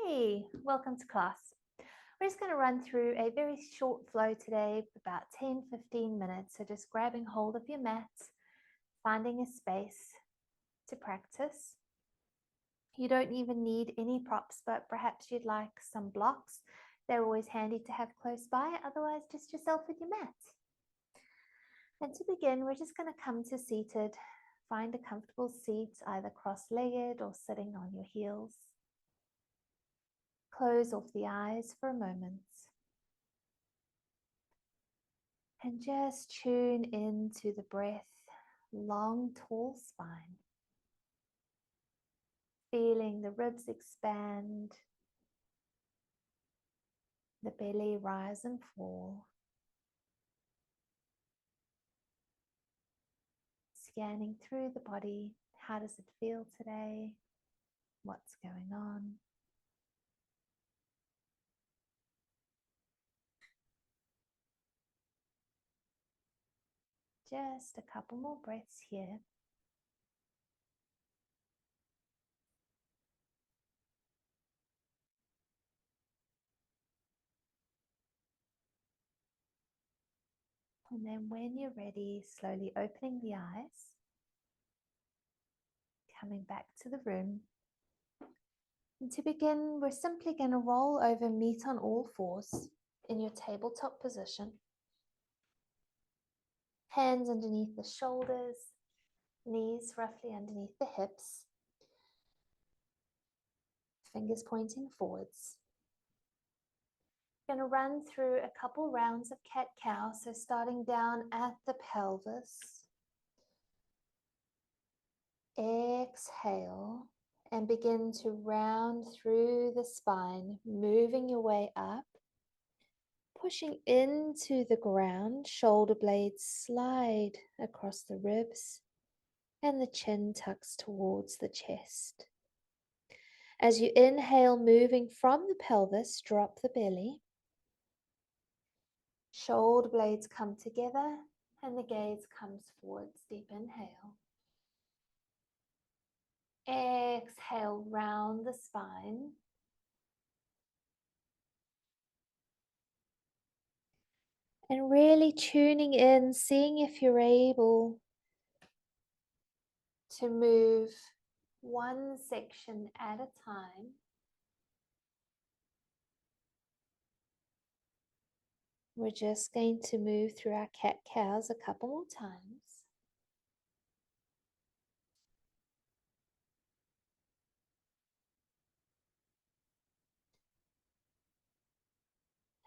Hey, welcome to class. We're just going to run through a very short flow today, about 10-15 minutes. So just grabbing hold of your mat, finding a space to practice. You don't even need any props, but perhaps you'd like some blocks. They're always handy to have close by. Otherwise, just yourself with your mat. And to begin, we're just going to come to seated. Find a comfortable seat, either cross-legged or sitting on your heels. Close off the eyes for a moment. And just tune into the breath, long, tall spine. Feeling the ribs expand, the belly rise and fall. Scanning through the body, how does it feel today? What's going on? Just a couple more breaths here. And then when you're ready, slowly opening the eyes, coming back to the room. And to begin, we're simply going to roll over, meet on all fours in your tabletop position. Hands underneath the shoulders, knees roughly underneath the hips, fingers pointing forwards. Going to run through a couple rounds of cat-cow, so starting down at the pelvis. Exhale and begin to round through the spine, moving your way up, pushing into the ground, shoulder blades slide across the ribs, and the chin tucks towards the chest. As you inhale, moving from the pelvis, drop the belly. Shoulder blades come together and the gaze comes forwards. Deep inhale. Exhale, round the spine. And really tuning in, seeing if you're able to move one section at a time. We're just going to move through our cat-cows a couple more times.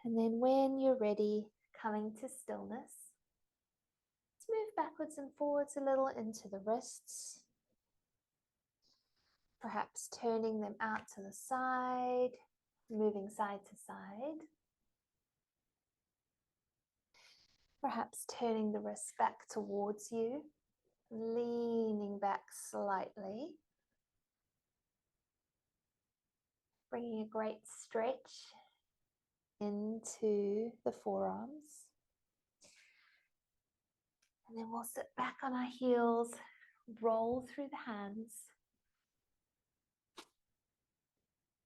And then when you're ready, coming to stillness. Let's move backwards and forwards a little into the wrists. Perhaps turning them out to the side, moving side to side. Perhaps turning the wrists back towards you, leaning back slightly. Bringing a great stretch into the forearms. And then we'll sit back on our heels, roll through the hands.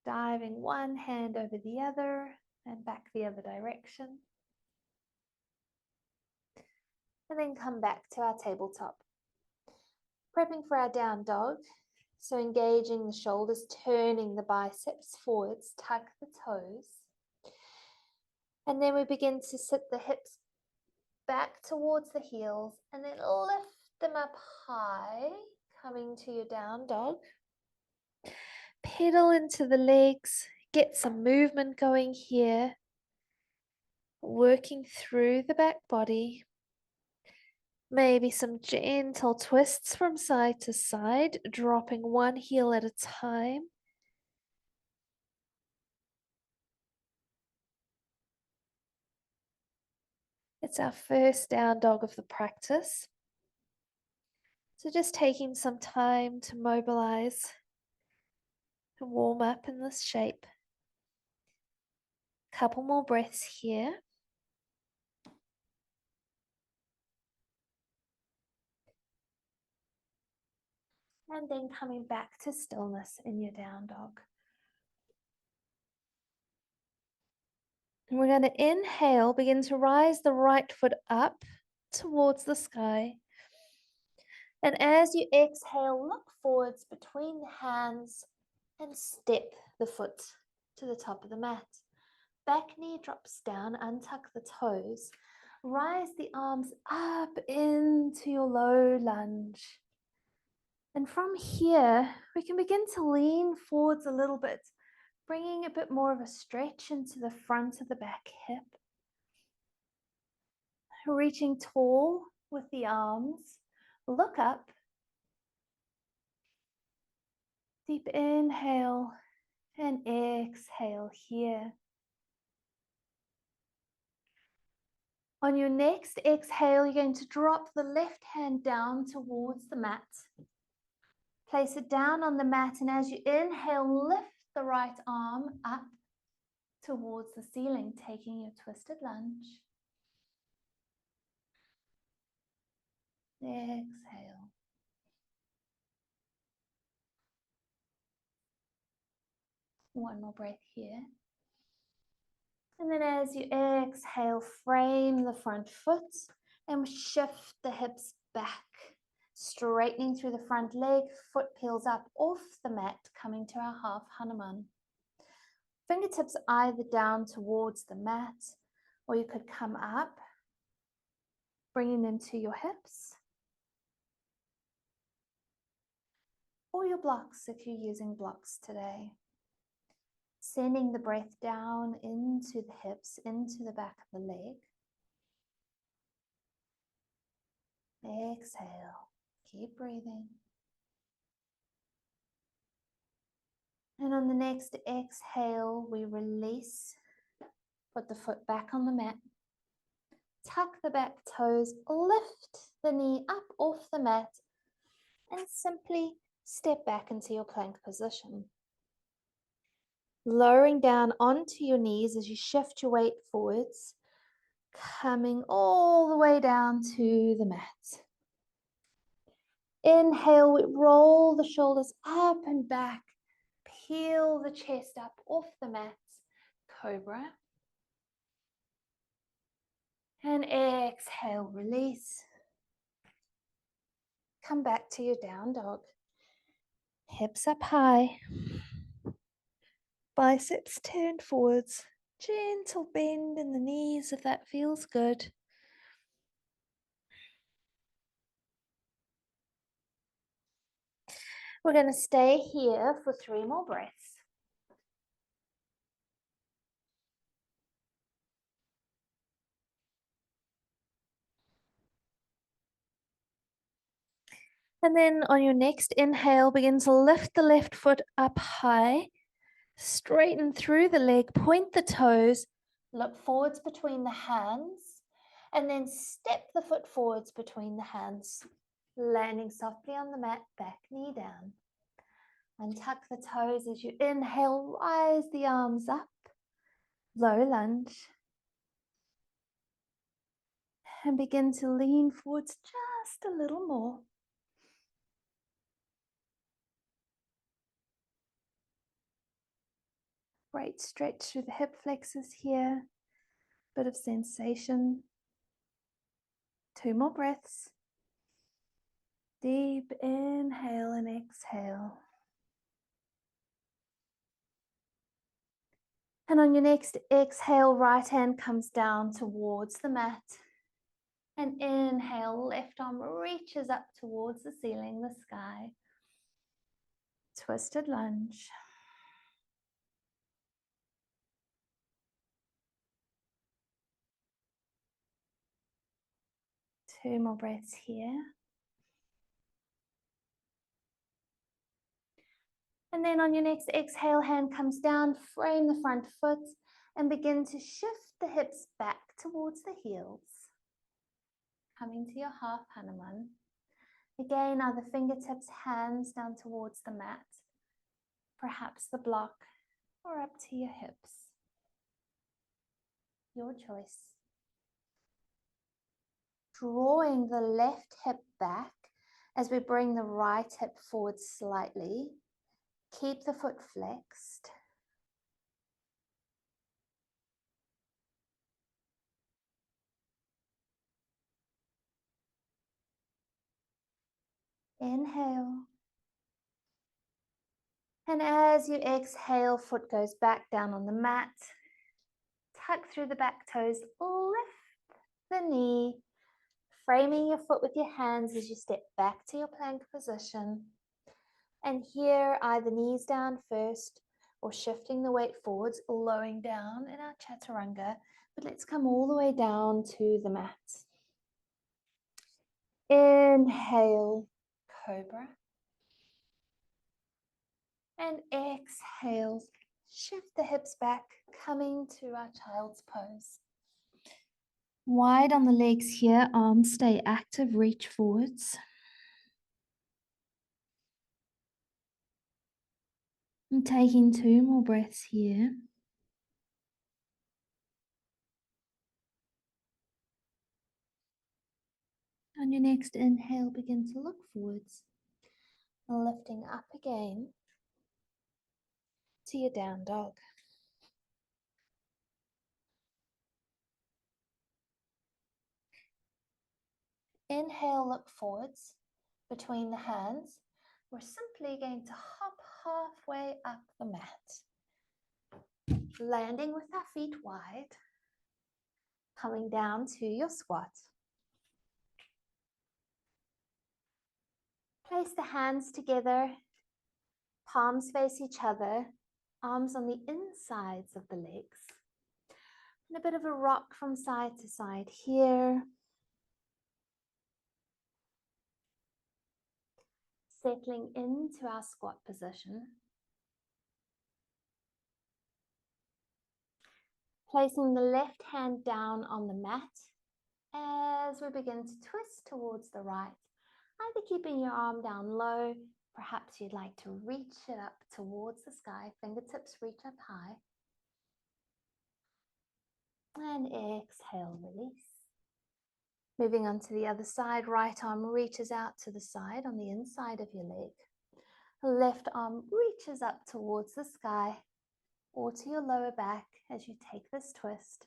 Diving one hand over the other and back the other direction. And then come back to our tabletop. Prepping for our down dog. So engaging the shoulders, turning the biceps forwards, tuck the toes. And then we begin to sit the hips back towards the heels and then lift them up high, coming to your down dog. Pedal into the legs, get some movement going here. Working through the back body. Maybe some gentle twists from side to side, dropping one heel at a time. It's our first down dog of the practice. So just taking some time to mobilize and warm up in this shape. Couple more breaths here. And then coming back to stillness in your down dog. And we're going to inhale, begin to rise the right foot up towards the sky. And as you exhale, look forwards between the hands and step the foot to the top of the mat. Back knee drops down, untuck the toes. Rise the arms up into your low lunge. And from here, we can begin to lean forwards a little bit, bringing a bit more of a stretch into the front of the back hip. Reaching tall with the arms. Look up. Deep inhale and exhale here. On your next exhale, you're going to drop the left hand down towards the mat. Place it down on the mat, and as you inhale, lift the right arm up towards the ceiling, taking your twisted lunge. Exhale. One more breath here. And then as you exhale, frame the front foot and shift the hips back, straightening through the front leg, foot peels up off the mat, coming to our half Hanuman. Fingertips either down towards the mat, or you could come up, bringing them to your hips, or your blocks if you're using blocks today. Sending the breath down into the hips, into the back of the leg. Exhale. Keep breathing. And on the next exhale, we release. Put the foot back on the mat. Tuck the back toes. Lift the knee up off the mat. And simply step back into your plank position. Lowering down onto your knees as you shift your weight forwards. Coming all the way down to the mat. Inhale, we roll the shoulders up and back. Peel the chest up off the mat. Cobra. And exhale, release. Come back to your down dog. Hips up high. Biceps turned forwards. Gentle bend in the knees if that feels good. We're going to stay here for 3 more breaths. And then on your next inhale, begin to lift the left foot up high. Straighten through the leg, point the toes, look forwards between the hands, and then step the foot forwards between the hands, landing softly on the mat, back knee down. Untuck the toes as you inhale, rise the arms up, low lunge, and begin to lean forwards just a little more. Great stretch through the hip flexors here, bit of sensation. 2 more breaths. Deep inhale and exhale. And on your next exhale, right hand comes down towards the mat. And inhale, left arm reaches up towards the ceiling, the sky. Twisted lunge. Two more breaths here. And then on your next exhale, hand comes down, frame the front foot, and begin to shift the hips back towards the heels. Coming to your half Hanuman. Again, either fingertips, hands down towards the mat, perhaps the block, or up to your hips. Your choice. Drawing the left hip back as we bring the right hip forward slightly. Keep the foot flexed. Inhale. And as you exhale, foot goes back down on the mat. Tuck through the back toes, lift the knee, framing your foot with your hands as you step back to your plank position. And here, either knees down first or shifting the weight forwards, lowering down in our chaturanga. But let's come all the way down to the mat. Inhale, cobra. And exhale, shift the hips back, coming to our child's pose. Wide on the legs here, arms stay active, reach forwards. And taking 2 more breaths here. On your next inhale, begin to look forwards, lifting up again to your down dog. Inhale, look forwards between the hands. We're simply going to hop halfway up the mat, landing with our feet wide, coming down to your squat. Place the hands together, palms face each other, arms on the insides of the legs. And a bit of a rock from side to side here. Settling into our squat position. Placing the left hand down on the mat as we begin to twist towards the right. Either keeping your arm down low, perhaps you'd like to reach it up towards the sky, fingertips reach up high. And exhale, release. Moving on to the other side, right arm reaches out to the side on the inside of your leg. Left arm reaches up towards the sky or to your lower back as you take this twist.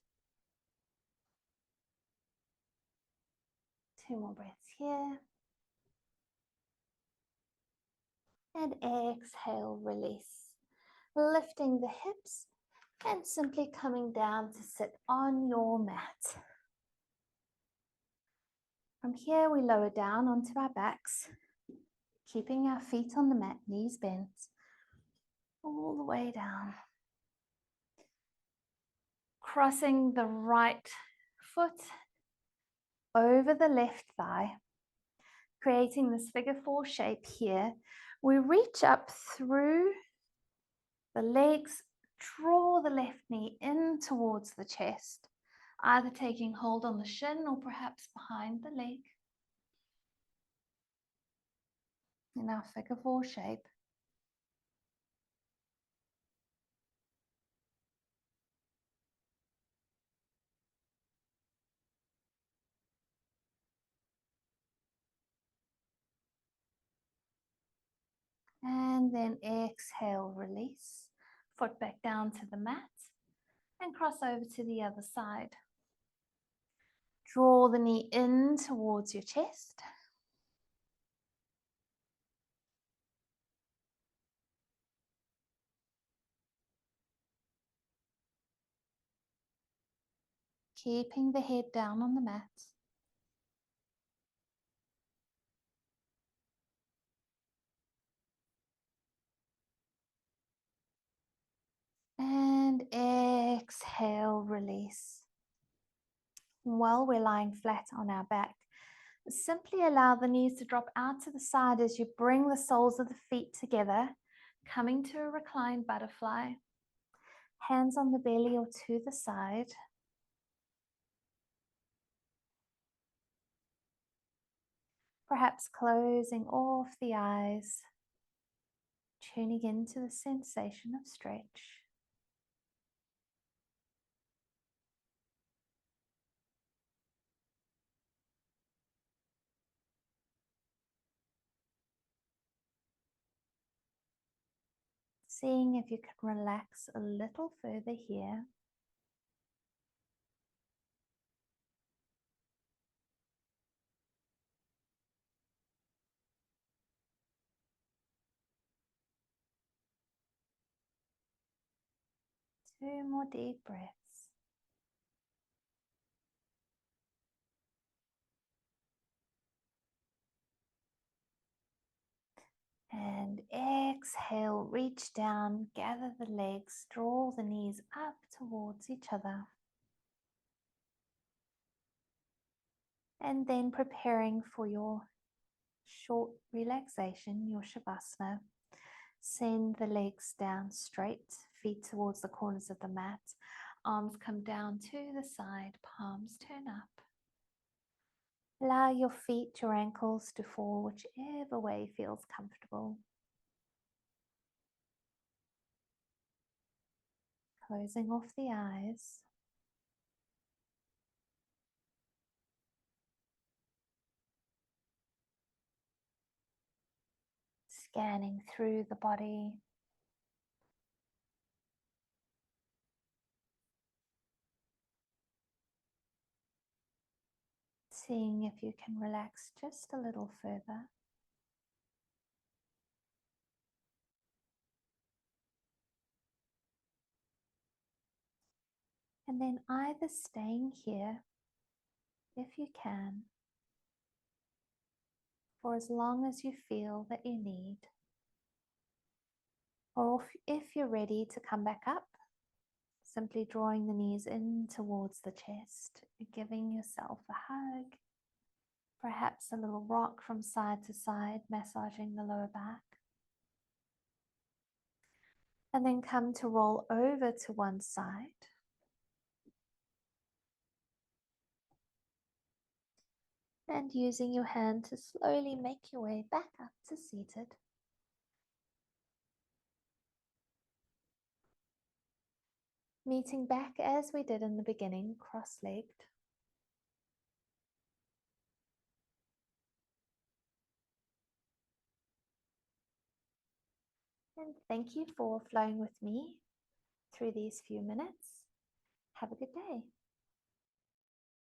2 more breaths here. And exhale, release. Lifting the hips and simply coming down to sit on your mat. From here, we lower down onto our backs, keeping our feet on the mat, knees bent, all the way down. Crossing the right foot over the left thigh, creating this figure 4 shape here. We reach up through the legs, draw the left knee in towards the chest, either taking hold on the shin or perhaps behind the leg. In our figure 4 shape. And then exhale, release. Foot back down to the mat and cross over to the other side. Draw the knee in towards your chest. Keeping the head down on the mat. And exhale, release. While we're lying flat on our back, simply allow the knees to drop out to the side as you bring the soles of the feet together, coming to a reclined butterfly. Hands on the belly or to the side. Perhaps closing off the eyes, tuning into the sensation of stretch. Seeing if you can relax a little further here. 2 more deep breaths. And exhale, reach down, gather the legs, draw the knees up towards each other. And then preparing for your short relaxation, your Shavasana. Send the legs down straight, feet towards the corners of the mat. Arms come down to the side, palms turn up. Allow your feet, your ankles to fall whichever way feels comfortable. Closing off the eyes. Scanning through the body. Seeing if you can relax just a little further. And then either staying here, if you can, for as long as you feel that you need, or if you're ready to come back up, simply drawing the knees in towards the chest, giving yourself a hug, perhaps a little rock from side to side, massaging the lower back. And then come to roll over to one side. And using your hand to slowly make your way back up to seated. Meeting back as we did in the beginning, cross-legged. And thank you for flowing with me through these few minutes. Have a good day.